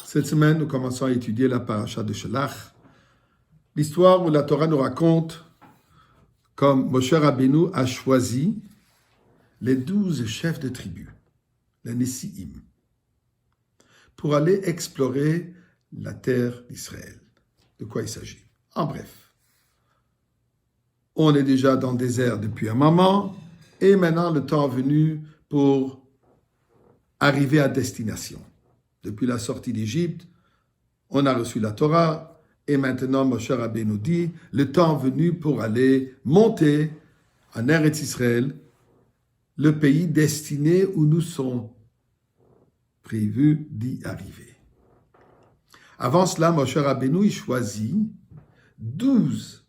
Cette semaine, nous commençons à étudier la paracha de Shelach, l'histoire où la Torah nous raconte comme Moshe Rabbeinu a choisi les 12 chefs de tribu, les Nessi'im, pour aller explorer la terre d'Israël. De quoi il s'agit? En bref, on est déjà dans le désert depuis un moment, et maintenant le temps est venu pour arriver à destination. Depuis la sortie d'Égypte, on a reçu la Torah, et maintenant Moshe Rabbeinu dit, le temps est venu pour aller monter en Eretz Israël, le pays destiné où nous sommes prévus d'y arriver. Avant cela, Moshe Rabbeinu il choisit 12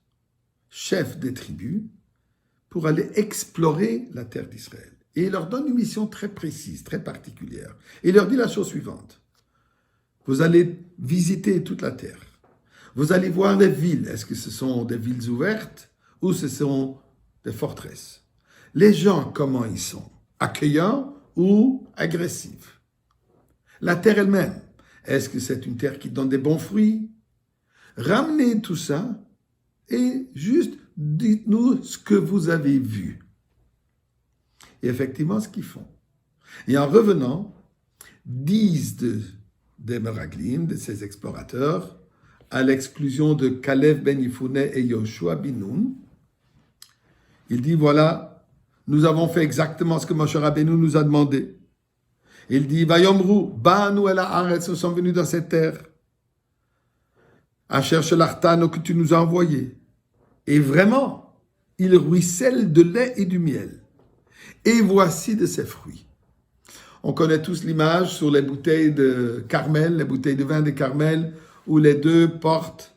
chefs des tribus pour aller explorer la terre d'Israël. Et il leur donne une mission très précise, très particulière. Il leur dit la chose suivante. Vous allez visiter toute la terre. Vous allez voir les villes. Est-ce que ce sont des villes ouvertes ou ce sont des forteresses? Les gens, comment ils sont? Accueillants ou agressifs? La terre elle-même, est-ce que c'est une terre qui donne des bons fruits? Ramenez tout ça et juste dites-nous ce que vous avez vu. Et effectivement, ce qu'ils font. Et en revenant, 10 des Meraglim, de ces explorateurs, à l'exclusion de Caleb ben Yifouné et Yoshua bin Nun, il dit, voilà, nous avons fait exactement ce que Moshe Rabbeinu nous a demandé. Il dit, Vayomru, Ba'anu el haaretz, nous sommes venus dans cette terre, à chercher l'artano que tu nous as envoyé. Et vraiment, il ruisselle de lait et du miel. Et voici de ses fruits. On connaît tous l'image sur les bouteilles de Carmel, les bouteilles de vin de Carmel, où les deux portent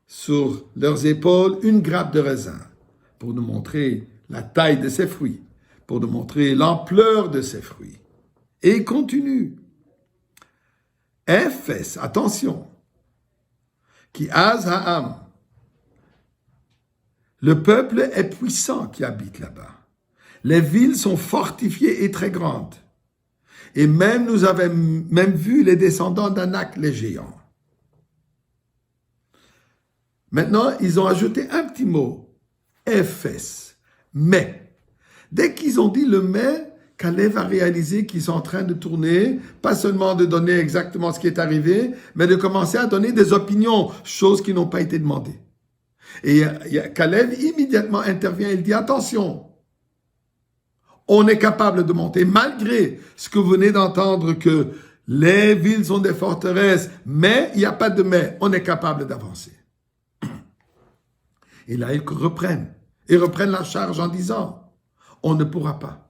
sur leurs épaules une grappe de raisin, pour nous montrer la taille de ses fruits, pour nous montrer l'ampleur de ses fruits. Et il continue. Ephes, attention, qui az ha'am. Le peuple est puissant qui habite là-bas. Les villes sont fortifiées et très grandes. Et même nous avons même vu les descendants d'Anak, les géants. Maintenant, ils ont ajouté un petit mot, Ephes, mais. Dès qu'ils ont dit le mais, Caleb a réalisé qu'ils sont en train de tourner, pas seulement de donner exactement ce qui est arrivé, mais de commencer à donner des opinions, choses qui n'ont pas été demandées. Et Caleb immédiatement intervient, il dit attention, on est capable de monter, malgré ce que vous venez d'entendre, que les villes sont des forteresses, mais il n'y a pas de mais, on est capable d'avancer. Et là, ils reprennent la charge en disant, on ne pourra pas.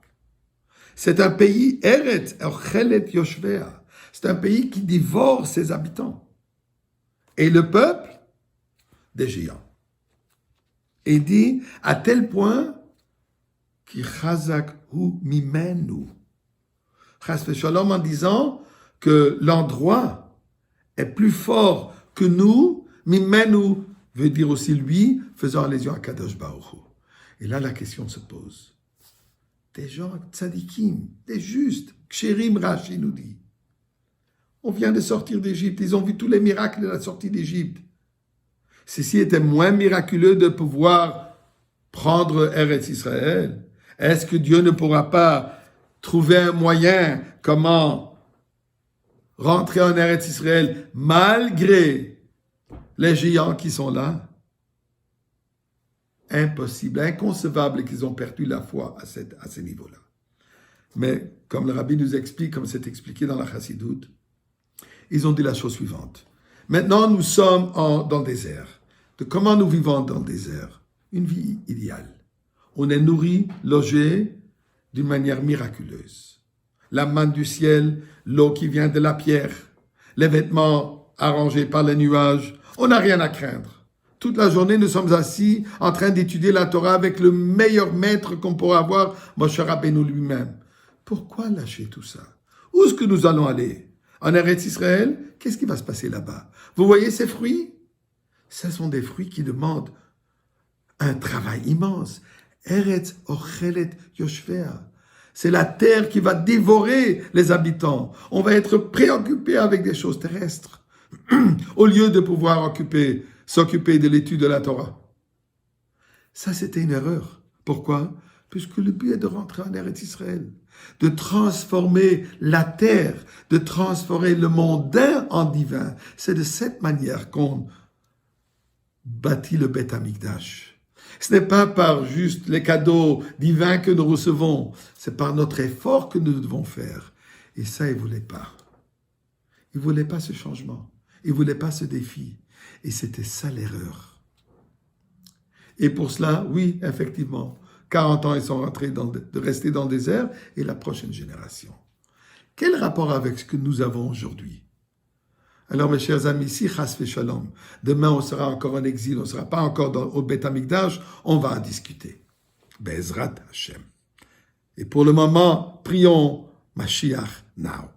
C'est un pays, Eretz, Ochelet Yoshvea, c'est un pays qui dévore ses habitants. Et le peuple, des géants. Et dit, à tel point, qui chazak hu mimenu. Chas v'shalom en disant que l'endroit est plus fort que nous, mimenu veut dire aussi lui, faisant allusion à Kadosh Baruch Hu. Et là, la question se pose. Des gens tzadikim, des justes, kshérim Rashi nous dit. On vient de sortir d'Égypte, ils ont vu tous les miracles de la sortie d'Égypte. Ceci était moins miraculeux de pouvoir prendre Eretz Israël. Est-ce que Dieu ne pourra pas trouver un moyen comment rentrer en Eretz Israël malgré les géants qui sont là? Impossible, inconcevable qu'ils ont perdu la foi à ce niveau-là. Mais comme le rabbi nous explique, comme c'est expliqué dans la Chassidoute, ils ont dit la chose suivante. Maintenant, nous sommes dans le désert. Comment nous vivons dans le désert? Une vie idéale. On est nourri, logé d'une manière miraculeuse. La manne du ciel, l'eau qui vient de la pierre, les vêtements arrangés par les nuages. On n'a rien à craindre. Toute la journée, nous sommes assis en train d'étudier la Torah avec le meilleur maître qu'on pourra avoir, Moshe Rabbeinu lui-même. Pourquoi lâcher tout ça? Où est-ce que nous allons aller? En Eretz Israël, qu'est-ce qui va se passer là-bas? Vous voyez ces fruits? Ce sont des fruits qui demandent un travail immense. Eretz Ochelet Yoshvea. C'est la terre qui va dévorer les habitants. On va être préoccupé avec des choses terrestres au lieu de pouvoir s'occuper de l'étude de la Torah. Ça, c'était une erreur. Pourquoi? Puisque le but est de rentrer en Eretz Israël, de transformer la terre, de transformer le mondain en divin. C'est de cette manière qu'on bâtit le Beth Amikdash. Ce n'est pas par juste les cadeaux divins que nous recevons, c'est par notre effort que nous devons faire. Et ça, il ne voulait pas. Il ne voulait pas ce changement. Il ne voulait pas ce défi. Et c'était ça l'erreur. Et pour cela, oui, effectivement, 40 ans, ils sont rentrés de rester dans le désert, et la prochaine génération. Quel rapport avec ce que nous avons aujourd'hui? Alors, mes chers amis, si chas v'shalom, demain on sera encore en exil, on ne sera pas encore au Beth Amikdash, on va en discuter. Bezrat Hashem. Et pour le moment, prions Mashiach now.